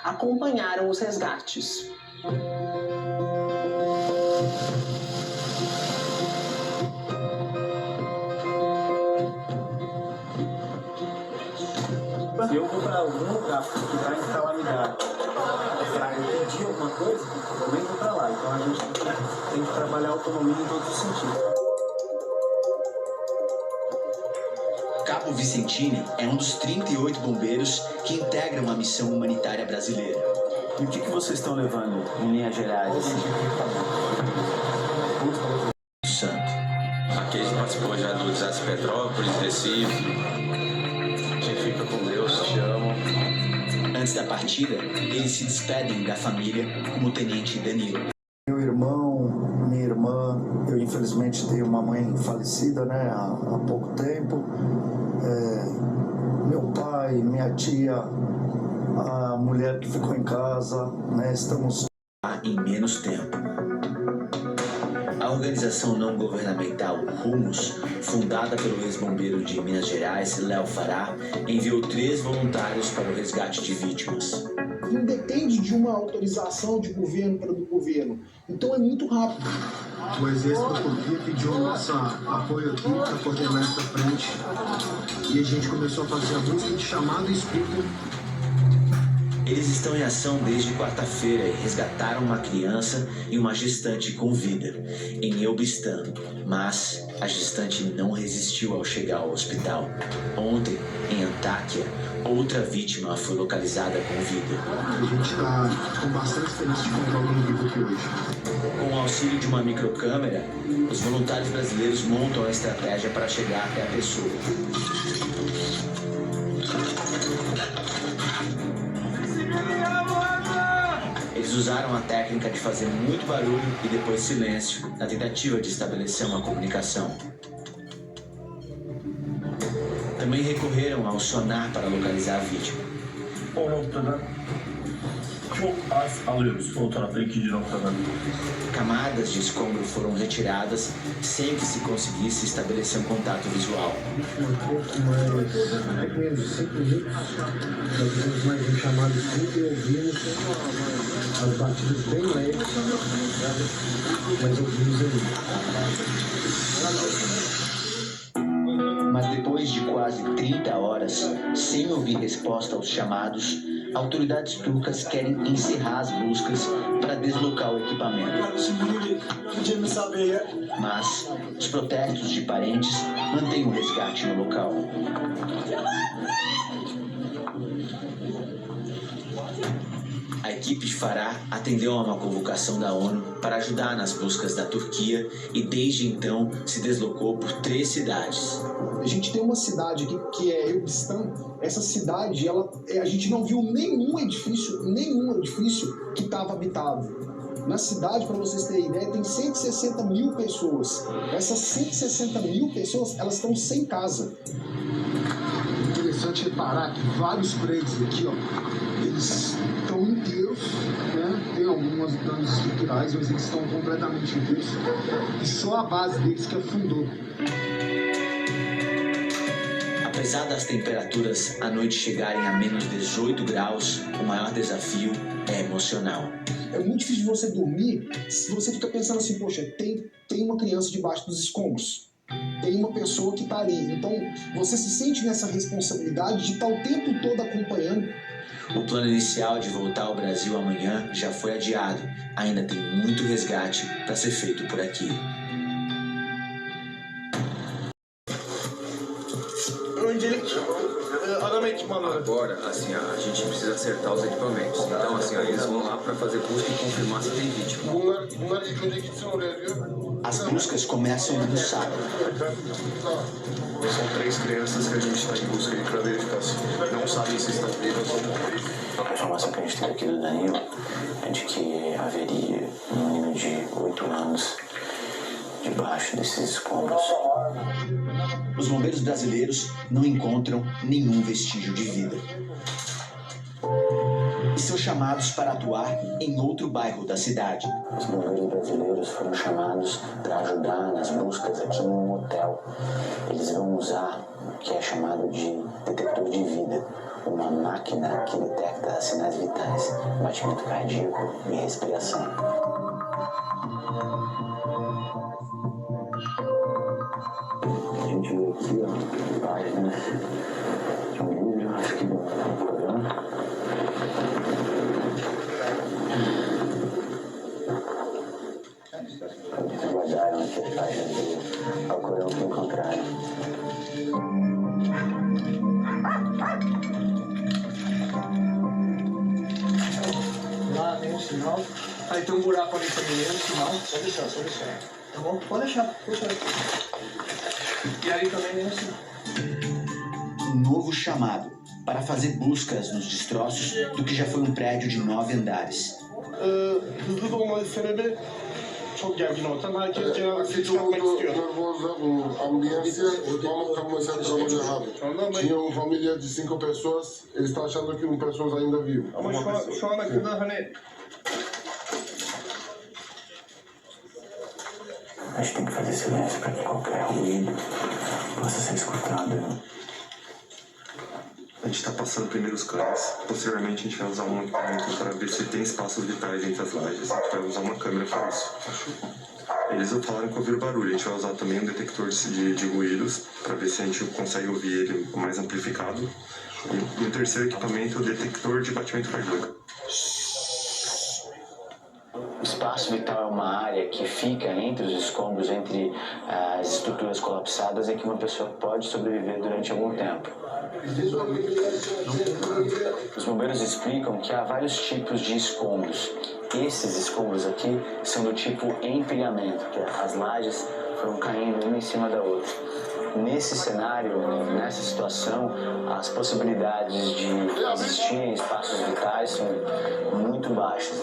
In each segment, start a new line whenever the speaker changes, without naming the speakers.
acompanharam os resgates.
Se eu vou para algum lugar que está em calamidade, para eu pedir alguma coisa, eu também vou para lá. Então a gente tem que trabalhar a autonomia em todos os sentidos.
Cabo Vicentini é um dos 38 bombeiros que integram a missão humanitária brasileira.
E o que vocês estão levando, em linhas gerais?
Santo.
Aqui a gente participou já do desastre de Petrópolis, Recife. Fica com Deus, te amo.
Antes da partida, eles se despedem da família como o tenente Danilo.
Meu irmão, minha irmã, eu infelizmente tenho uma mãe falecida, né, há pouco tempo. Meu pai, minha tia, a mulher que ficou em casa, né, estamos
em menos tempo. A organização não governamental Rumos, fundada pelo ex-bombeiro de Minas Gerais, Léo Fará, enviou 3 voluntários para o resgate de vítimas.
Não depende de uma autorização de governo para do governo, então é muito rápido.
O Exército da Turquia pediu o nosso apoio aqui para coordenar essa frente e a gente começou a fazer a busca de chamado e escuta.
Eles estão em ação desde quarta-feira e resgataram uma criança e uma gestante com vida, em Elbistan, mas a gestante não resistiu ao chegar ao hospital. Ontem, em Antáquia, outra vítima foi localizada com vida.
A gente está com bastante esperança de encontrar alguém vivo aqui hoje.
Com o auxílio de uma microcâmera, os voluntários brasileiros montam a estratégia para chegar até a pessoa. Eles usaram a técnica de fazer muito barulho e depois silêncio, na tentativa de estabelecer uma comunicação. Também recorreram ao sonar para localizar a vítima.
O noktada çok az alıyoruz fotoğrafları ikinci noktadan.
Camadas de escombro foram retiradas sem que se conseguisse estabelecer um contato visual.
Menos de 5 minutos, nós fizemos mais um chamado escuta e ouvimos as batidas bem leves, mas ouvimos ali.
Mas depois de quase 30 horas, sem ouvir resposta aos chamados, autoridades turcas querem encerrar as buscas para deslocar o equipamento. Mas os protestos de parentes mantêm o resgate no local. A equipe de Fará atendeu a uma convocação da ONU para ajudar nas buscas da Turquia e desde então se deslocou por 3 cidades.
A gente tem uma cidade aqui que é Elbistan. Essa cidade, a gente não viu nenhum edifício que estava habitável. Na cidade, para vocês terem ideia, tem 160 mil pessoas. Essas 160 mil pessoas, elas estão sem casa.
Interessante reparar que vários prédios aqui, ó, eles estão inteiros, né? Tem alguns danos estruturais, mas eles estão completamente inteiros. E só a base deles que afundou.
Apesar das temperaturas à noite chegarem a menos 18 graus, o maior desafio é emocional.
É muito difícil de você dormir se você fica pensando assim, poxa, tem uma criança debaixo dos escombros. Tem uma pessoa que está ali. Então, você se sente nessa responsabilidade de estar o tempo todo acompanhando.
O plano inicial de voltar ao Brasil amanhã já foi adiado. Ainda tem muito resgate para ser feito por aqui.
Agora, assim, a gente precisa acertar os equipamentos. Então, assim, eles vão lá para fazer busca e confirmar se tem vítima.
As buscas começam no sábado.
São 3 crianças que a gente está em busca para verificar se não sabem se estão vivas ou não.
A informação que a gente tem aqui do Danilo é de que haveria um menino de 8 anos debaixo desses escombros.
Os bombeiros brasileiros não encontram nenhum vestígio de vida. E são chamados para atuar em outro bairro da cidade.
Os bombeiros brasileiros foram chamados para ajudar nas buscas aqui num hotel. Eles vão usar o que é chamado de detector de vida, uma máquina que detecta sinais vitais, batimento cardíaco e respiração. A gente vê aqui, ó, páginas de um livro, acho que do Corão. Eles guardaram aqui as páginas do Alcorão que encontraram.
Lá tem um sinal. Aí tem um buraco ali também, tem um sinal. Só deixar. Tá bom? Pode deixar. E ali também tem um sinal.
Um novo chamado para fazer buscas nos destroços do que já foi um prédio de 9 andares.
Hızlı dolmanın sebebi çok gergin ortam. Herkes cenazesini çıkartmak istiyor.
A ambulância toma como se algo errado. Tinha uma família de 5 pessoas, eles estão achando que pessoas ainda vivas.
Ama şu ana kadar hani
A gente tem que fazer silêncio para que qualquer ruído possa ser escutado.
A gente está passando primeiro os cães. Posteriormente, a gente vai usar um equipamento para ver se tem espaços vitais entre as lajes. A gente vai usar uma câmera para isso. Eles falaram que ouviram barulho. A gente vai usar também um detector de ruídos para ver se a gente consegue ouvir ele mais amplificado. E o terceiro equipamento é o detector de batimento cardíaco.
O espaço vital é uma área que fica entre os escombros, entre as estruturas colapsadas, em que uma pessoa pode sobreviver durante algum tempo. Os bombeiros explicam que há vários tipos de escombros. Esses escombros aqui são do tipo empilhamento, que as lajes foram caindo uma em cima da outra. Nesse cenário, nessa situação, as possibilidades de existirem espaços vitais são muito baixas.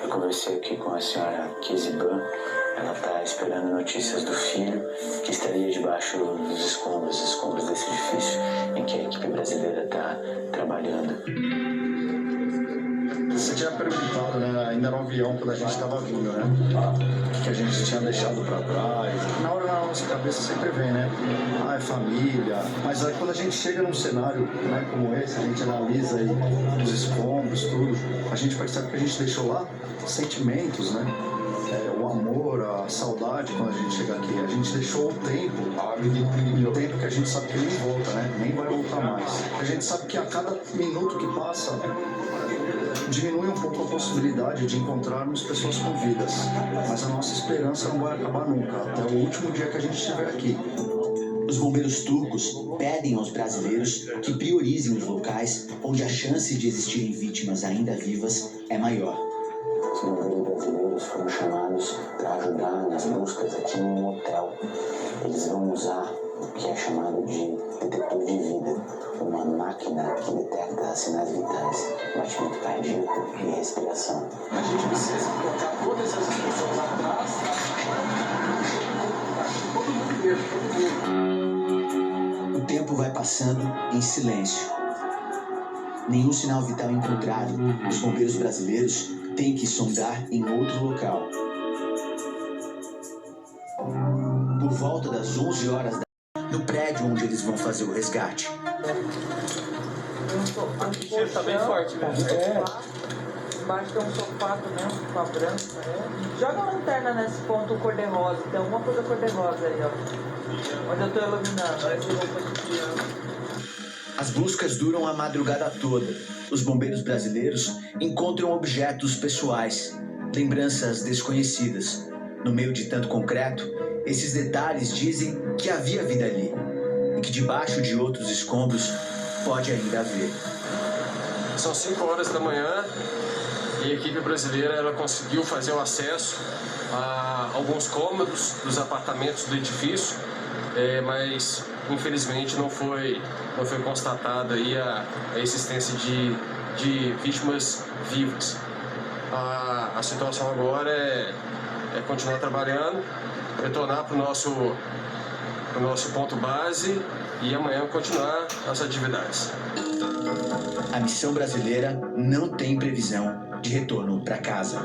Eu conversei aqui com a senhora Kiziban. Ela está esperando notícias do filho que estaria debaixo dos escombros desse edifício em que a equipe brasileira está trabalhando.
Você tinha perguntado, né, ainda no avião, quando a gente estava vindo, né, o que a gente tinha deixado para trás. Na hora, na nossa cabeça sempre vem, né, é família. Mas aí quando a gente chega num cenário, né, como esse, a gente analisa aí os escombros, tudo, a gente percebe que a gente deixou lá sentimentos, né, o amor, a saudade quando a gente chega aqui. A gente deixou o tempo que a gente sabe que nem volta, né, nem vai voltar mais. A gente sabe que a cada minuto que passa, diminui um pouco a possibilidade de encontrarmos pessoas com vidas, mas a nossa esperança não vai acabar nunca, até o último dia que a gente estiver aqui.
Os bombeiros turcos pedem aos brasileiros que priorizem os locais onde a chance de existirem vítimas ainda vivas é maior.
Os bombeiros brasileiros foram chamados para ajudar nas buscas aqui no hotel. Eles vão usar o que é chamado de detector de vida, uma máquina que detecta sinais vitais, batimento cardíaco e respiração.
A gente precisa colocar todas essas pessoas atrás. Todo mundo mesmo.
O tempo vai passando em silêncio. Nenhum sinal vital encontrado. Os bombeiros brasileiros têm que sondar em outro local. Por volta das 11 horas no prédio onde eles vão fazer o resgate.
O cheiro tá bem forte, velho. Embaixo tem um sofá também, um sofá branco. Joga a lanterna nesse ponto cor-de-rosa. Tem alguma coisa cor-de-rosa aí, ó. Onde eu tô iluminando. Parece roupa de criança.
As buscas duram a madrugada toda. Os bombeiros brasileiros encontram objetos pessoais, lembranças desconhecidas. No meio de tanto concreto, esses detalhes dizem que havia vida ali e que debaixo de outros escombros pode ainda haver.
são 5 horas da manhã e a equipe brasileira ela conseguiu fazer o acesso a alguns cômodos dos apartamentos do edifício, mas infelizmente não foi constatada aí a existência de vítimas vivas. A situação agora é continuar trabalhando, retornar para o nosso ponto base e amanhã continuar as atividades.
A missão brasileira não tem previsão de retorno para casa.